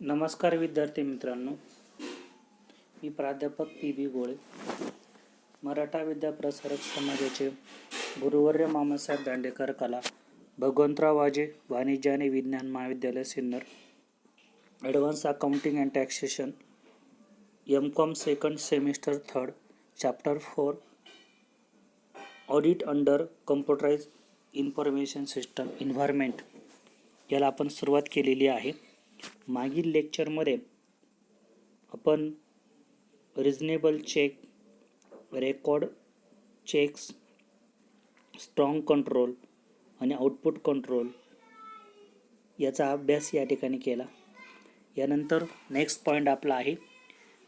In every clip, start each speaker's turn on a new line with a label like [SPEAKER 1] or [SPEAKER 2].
[SPEAKER 1] नमस्कार विद्यार्थी मित्रांनो, मी प्राध्यापक पी.बी. गोळे, मराठा विद्याप्रसारक समाजाचे गुरुवर्य मामासाहेब दांडेकर कला, भगवंतराव वाजे वाणिज्य आणि विज्ञान महाविद्यालय Sinnar, advance accounting and taxation, M.Com second semester third, chapter 4, audit under computerise information system environment याला आपण सुरुवात केलेली आहे. मागील लेक्चरमध्ये आपण reasonable check, record checks, strong control आणि आउटपुट कंट्रोल याचा अभ्यास या ठिकाणी केला. यानंतर नेक्स्ट पॉईंट आपला आहे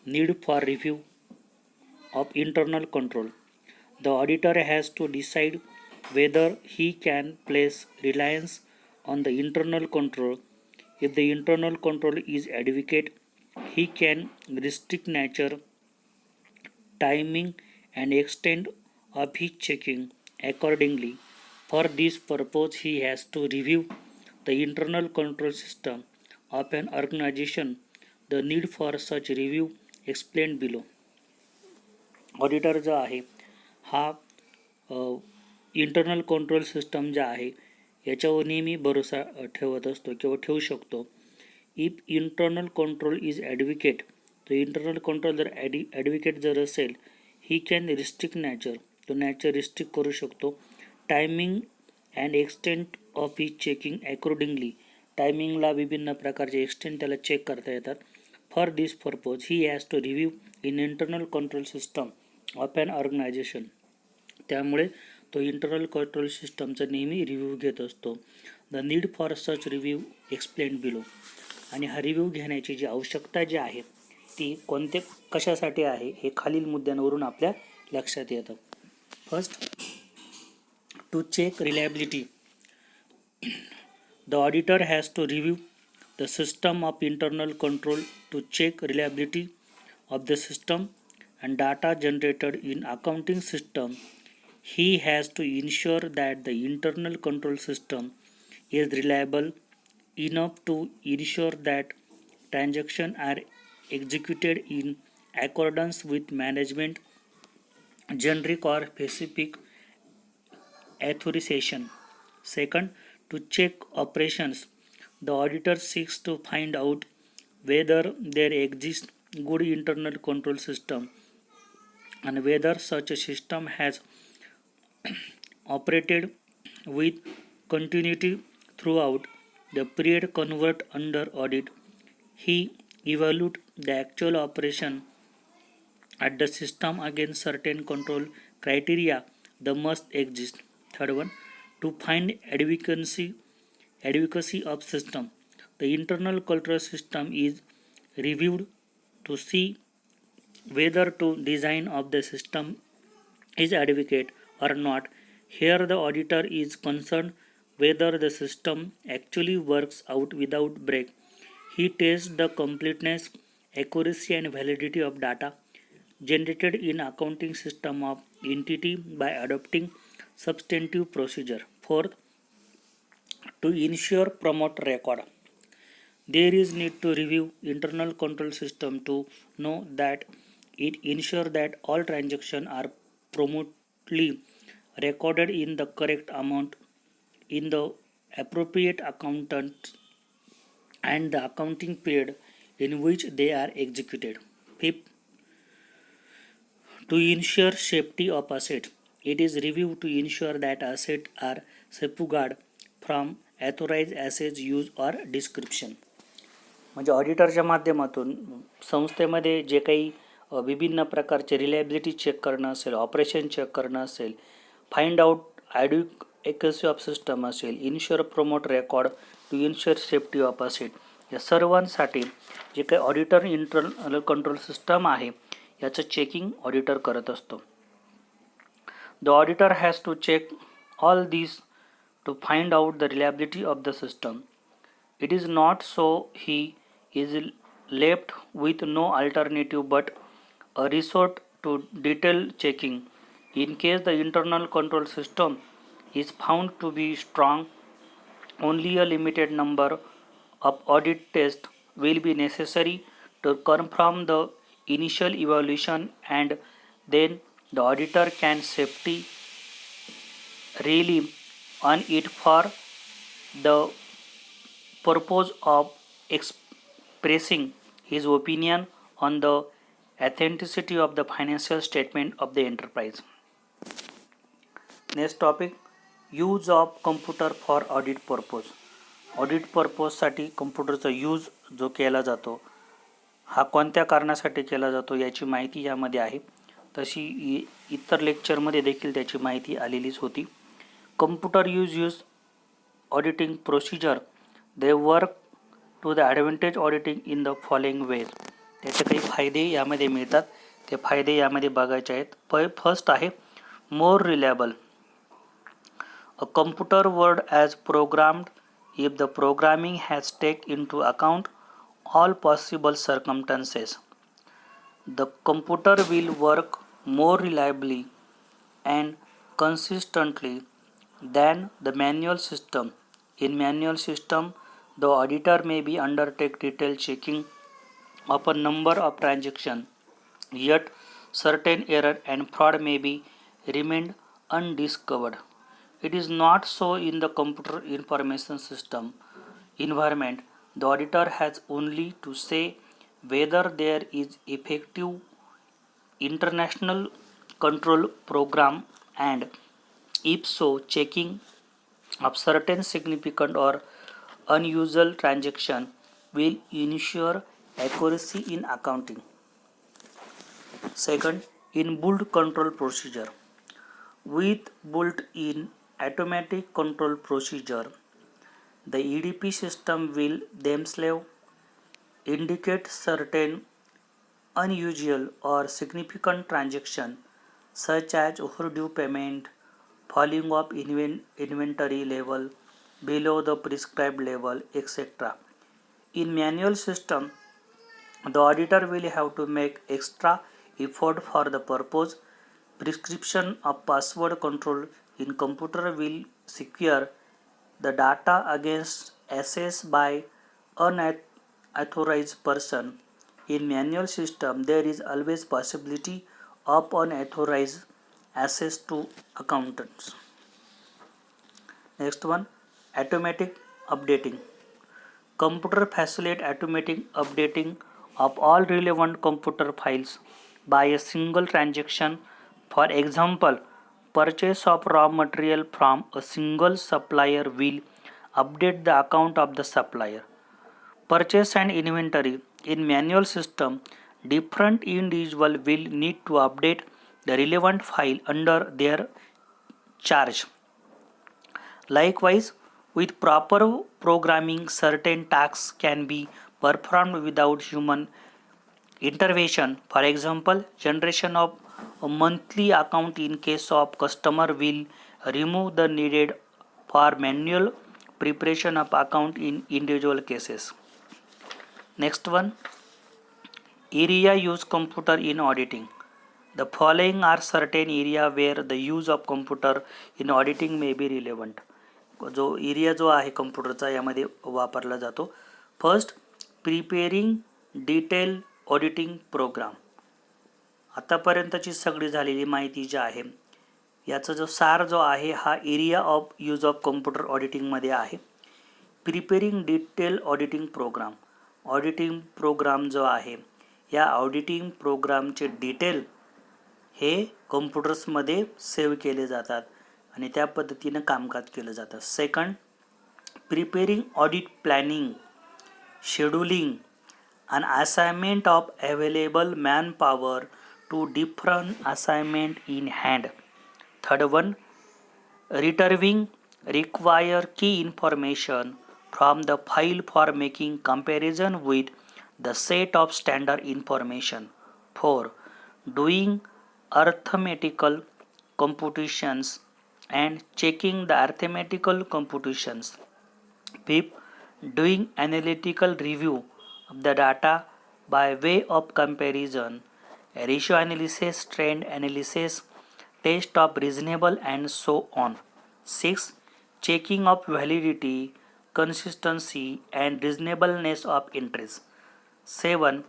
[SPEAKER 1] need for review of internal control. The auditor has to decide whether he can place reliance on the internal control. If the internal control is adequate, he can restrict nature, timing and extent of his checking accordingly. For this purpose, he has to review the internal control system of an organization. The need for such review explained below. Auditor जो आहे हा internal control system जे आहे याच्यावर नेहमी भरोसा ठेवत असतो किंवा ठेवू शकतो. If internal control is advocate, तो इंटरनल कंट्रोल जर ॲडव्होकेट जर असेल, ही कॅन रिस्ट्रिक्ट नॅचर, तो नॅचर रिस्ट्रिक्ट करू शकतो. Timing and extent of he checking accordingly, टायमिंगला विभिन्न प्रकारचे एक्सटेंट त्याला चेक करता येतात. For this purpose he has to review in internal control system of an organisation. त्यामुळे तो इंटरनल कंट्रोल सिस्टमचा नेहमी रिव्ह्यू घेत असतो. The need for such review explain below. आणि हा रिव्ह्यू घेण्याची जी आवश्यकता जी आहे ती कशासाठी आहे हे खालील मुद्द्यांवरून आपल्या लक्षात येतं. First, to check reliability. The auditor has to review the system of internal control to check reliability of the system and data generated in accounting system. He has to ensure that the internal control system is reliable enough to ensure that transactions are executed in accordance with management generic or specific authorization. Second, to check operations. The auditor seeks to find out whether there exists good internal control system and whether such a system has operated with continuity throughout the period covered under audit. He evaluates the actual operation at the system against certain control criteria that must exist. Third one, to find adequacy of system. The internal control system is reviewed to see whether the design of the system is adequate or not. Here the auditor is concerned whether the system actually works out without break. He tests the completeness, accuracy and validity of data generated in accounting system of entity by adopting substantive procedure. Fourth, to ensure promote record. There is need to review internal control system to know that it ensure that all transactions are promptly recorded in the correct amount in the appropriate accountant and the accounting period in which they are executed. Fifth, to ensure safety of assets. It is reviewed to ensure that assets are safeguarded from authorized assets use or description. म्हणजे ऑडिटरच्या माध्यमातून संस्थेमध्ये जे काही विभिन्न प्रकारचे reliability check करणं असेल, operation check करणं असेल, find out advocacy of system असेल, ensure promote record, to ensure safety of asset, या सर्वांसाठी जे काही ऑडिटर इंटरनल कंट्रोल सिस्टम आहे याचं चेकिंग ऑडिटर करत असतो. The auditor has to check all this to find out the reliability of the system. It is not so he is left with no alternative but a resort to detailed checking. In case the internal control system is found to be strong, only a limited number of audit tests will be necessary to confirm the initial evaluation, and then the auditor can safely rely on it for the purpose of expressing his opinion on the authenticity of the financial statement of the enterprise. Next topic, use of computer for audit purpose. Audit पर्पजसाठी कम्प्युटरचा use जो केला जातो हा कोणत्या कारणासाठी केला जातो याची माहिती यामध्ये आहे. तशी इतर लेक्चरमध्ये देखील त्याची माहिती आलेलीच होती. Computer use auditing procedure they work to the advantage auditing in the following ways. त्याचे काही फायदे यामध्ये मिळतात, ते फायदे यामध्ये बघायचे आहेत. फर्स्ट आहे more reliable. A computer word as programmed if the programming has taken into account all possible circumstances. The computer will work more reliably and consistently than the manual system. In manual system, the auditor may be undertake detailed checking of a number of transactions, yet certain error and fraud may be remained undiscovered. It is not so in the computer information system environment. The auditor has only to say whether there is effective international control program, and if so, checking of certain significant or unusual transaction will ensure accuracy in accounting. Second, inbuilt control procedure. With built-in automatic control procedure, the EDP system will themselves indicate certain unusual or significant transaction such as overdue payment, falling of inventory level below the prescribed level, etc. In manual system, the auditor will have to make extra effort for the purpose. Prescription of password control in computer will secure the data against access by unauthorized person. In manual system, there is always possibility of unauthorized access to accountants. Next one, automatic updating. Computer facilitate automatic updating of all relevant computer files by a single transaction. For example, purchase of raw material from a single supplier will update the account of the supplier. Purchase and inventory. In manual system, different individual will need to update the relevant file under their charge. Likewise, with proper programming, certain tasks can be performed without human intervention. For example, generation of a monthly account in case of customer will remove the needed for manual preparation of account in individual cases. Next one, area use computer in auditing. The following are certain area where the use of computer in auditing may be relevant. जो area जो आहे कम्प्युटरचा यामध्ये वापरला जातो. First, preparing detail auditing programme. आतापर्यंतची सगळी झालेली माहिती जी आहे याचा जो सार जो आहे हा area of use of computer ऑडिटिंगमध्ये आहे. Preparing detail auditing programme. Auditing programme जो आहे या ऑडिटिंग प्रोग्रामचे डिटेल हे कम्प्युटर्समध्ये सेव्ह केले जातात आणि त्या पद्धतीनं कामकाज केलं जातं. Second, preparing audit planning, scheduling and assignment of available manpower to different assignment in hand. Third one, retrieving require key information from the file for making comparison with the set of standard information. 4, doing arithmetical computations and checking the arithmetical computations. 5, doing analytical review of the data by way of comparison, ratio analysis, trend analysis, test of reasonable and so on. 6, checking of validity consistency and reasonableness of entries. 7.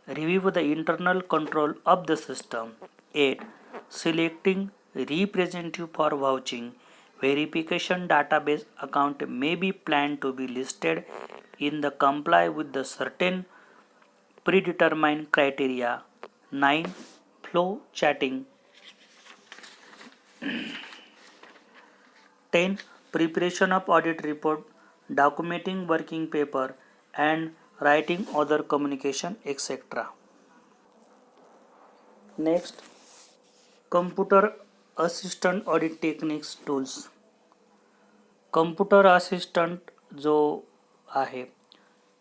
[SPEAKER 1] Review the internal control of the system. 8. Selecting representative for vouching. Verification database account may be planned to be listed in the comply with the certain predetermined criteria. 9. Flow chatting. 10. Preparation of audit report, documenting working paper, and writing other communication, etc. Next, computer assistant audit techniques tools. Computer assistant जो आहे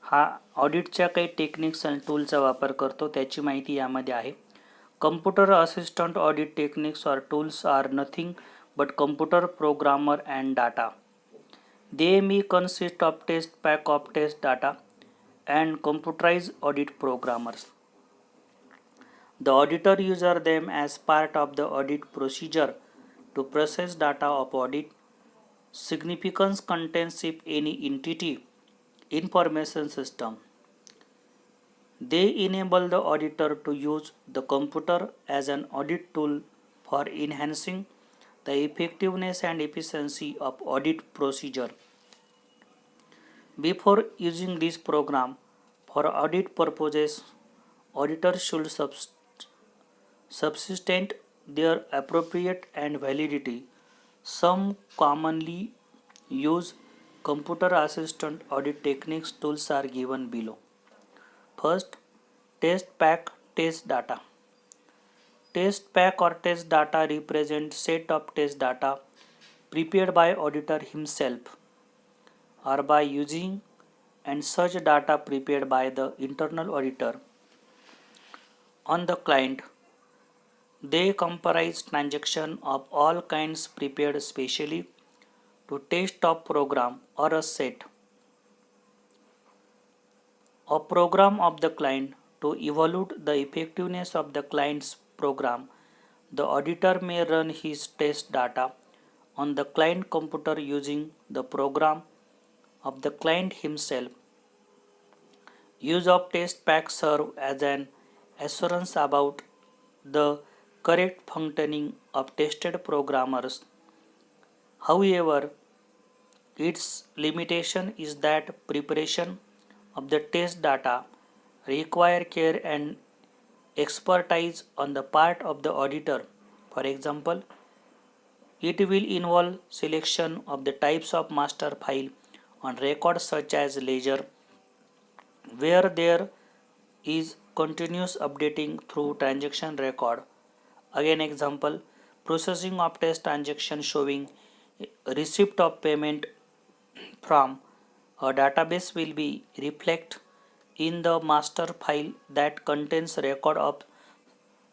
[SPEAKER 1] हा ऑडिटच्या काही techniques आणि टूलचा वापर करतो, त्याची माहिती यामध्ये आहे. Computer assistant audit techniques or tools are nothing but computer programmer and data. They may consist of test pack of test data and computerized audit programmers. The auditor uses them as part of the audit procedure to process data of audit significance contains if any entity information system. They enable the auditor to use the computer as an audit tool for enhancing the effectiveness and efficiency of audit procedure. Before using this program for audit purposes, auditors should substantiate their appropriate and validity. Some commonly used computer assistant audit techniques tools are given below. First, test pack test data. Test pack or test data represent set of test data prepared by auditor himself or by using and such data prepared by the internal auditor on the client. They comprise transaction of all kinds prepared specially to test of program or a set of program of the client to evaluate the effectiveness of the client's program. The auditor may run his test data on the client computer using the program of the client himself. Use of test pack serve as an assurance about the correct functioning of tested programmers. However, its limitation is that preparation of the test data require care and expertise on the part of the auditor. For example, it will involve selection of the types of master file on record such as ledger, where there is continuous updating through transaction record. Again example, processing of test transaction showing receipt of payment from a database will be reflect in the master file that contains record of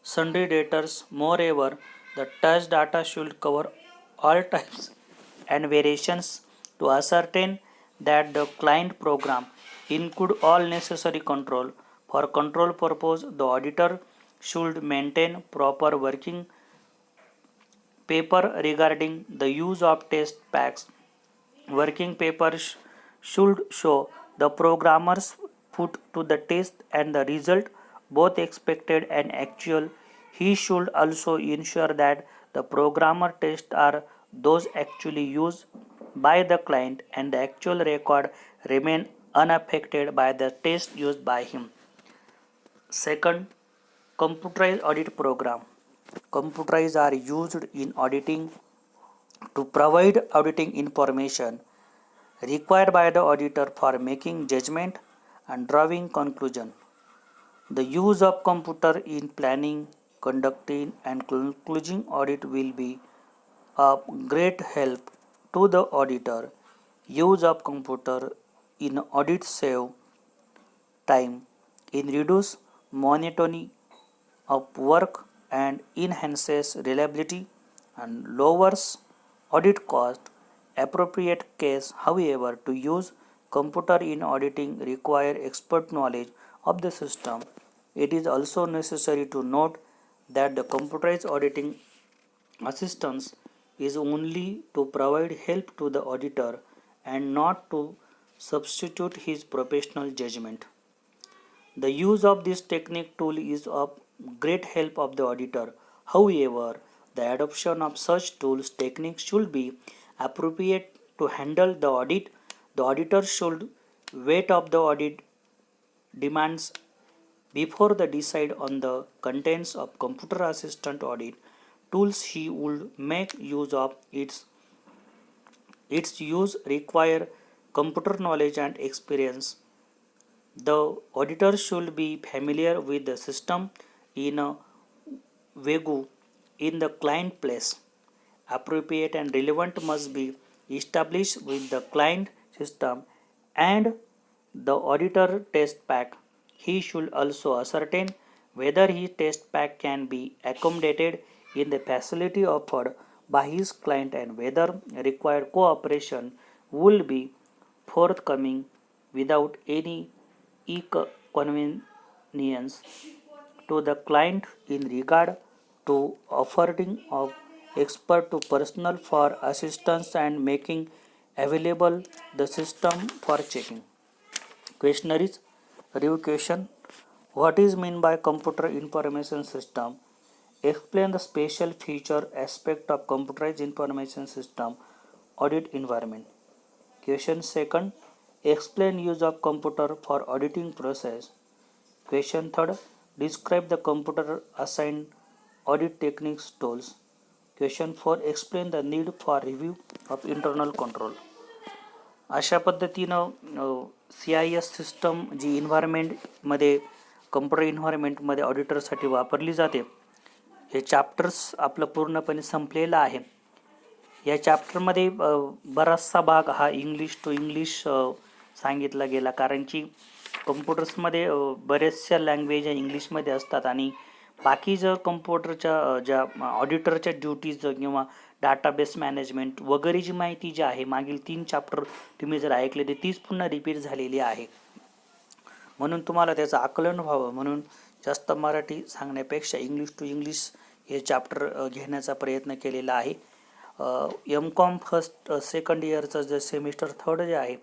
[SPEAKER 1] sundry debtors. Moreover, the test data should cover all types and variations to ascertain that the client program include all necessary control. For control purpose, the auditor should maintain proper working paper regarding the use of test packs. Working paper should show the programmers put to the test and the result, both expected and actual. He should also ensure that the programmer tests are those actually used by the client and the actual record remain unaffected by the test used by him. Second, computerized audit program. Computerized are used in auditing to provide auditing information required by the auditor for making judgment and drawing conclusion. The use of computer in planning, conducting and concluding audit will be of great help to the auditor. Use of computer in audit save time in reduce monotony of work and enhances reliability and lowers audit cost. Appropriate case, however, to use computer in auditing require expert knowledge of the system. It is also necessary to note that the computerized auditing assistance is only to provide help to the auditor and not to substitute his professional judgment. The use of this technique tool is of great help of the auditor. However, the adoption of such tools techniques should be appropriate to handle the audit. The auditor should wait of the audit demands before they decide on the contents of computer assistant audit tools. He would make use of its use require computer knowledge and experience. The auditor should be familiar with the system in a Wegu in the client place. Appropriate and relevant must be established with the client system and the auditor test pack. He should also ascertain whether his test pack can be accommodated in the facility offered by his client and whether required cooperation will be forthcoming without any inconvenience to the client in regard to offering of expert to personnel for assistance and making available the system for checking. Questionnaires review question. What is meant by computer information system? Explain the special feature aspect of computerized information system audit environment. Question second. Explain use of computer for auditing process. Question third. Describe the computer assigned audit techniques tools. Question 4. Explain the need for review of internal control. अशा पद्धतीनं CIS system जी इन्व्हायरमेंटमध्ये computer इन्व्हायरमेंटमध्ये ऑडिटरसाठी वापरली जाते. हे chapters आपलं पूर्णपणे संपलेलं आहे. या चॅप्टरमध्ये बराचसा भाग हा इंग्लिश टू इंग्लिश सांगितला गेला, कारण की कम्प्युटर्समध्ये बरेचशा लँग्वेज इंग्लिशमध्ये असतात आणि बाकी जर कम्प्युटरच्या ज्या ऑडिटरच्या ड्युटीज किंवा डाटाबेस मॅनेजमेंट वगैरे जी माहिती जी आहे मागील 3 चॅप्टर तुम्ही जर ऐकले तर तीच पुन्हा रिपीट झालेली आहे. म्हणून तुम्हाला त्याचं आकलन व्हावं म्हणून जास्त मराठी सांगण्यापेक्षा इंग्लिश टू इंग्लिश हे चॅप्टर घेण्याचा प्रयत्न केलेला आहे. M.Com फर्स्ट सेकंड इयरचं जे सेमिस्टर थर्ड जे आहे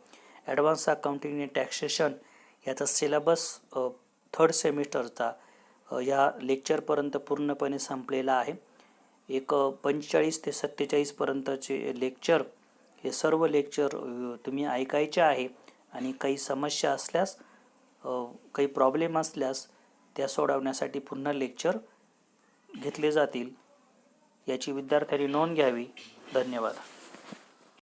[SPEAKER 1] ॲडव्हान्स अकाउंटिंग आणि टॅक्सेशन याचा सिलेबस थर्ड सेमिस्टरचा या लेक्चरपर्यंत पूर्णपणे संपलेला आहे. एक 45 ते 47 पर्यंतचे लेक्चर हे सर्व लेक्चर तुम्ही ऐकायचे आहे आणि काही समस्या असल्यास काही प्रॉब्लेम असल्यास त्या सोडवण्यासाठी पुन्हा लेक्चर घेतले जातील. याची विद्यार्थ्यांनी नोंद घ्यावी. धन्यवाद.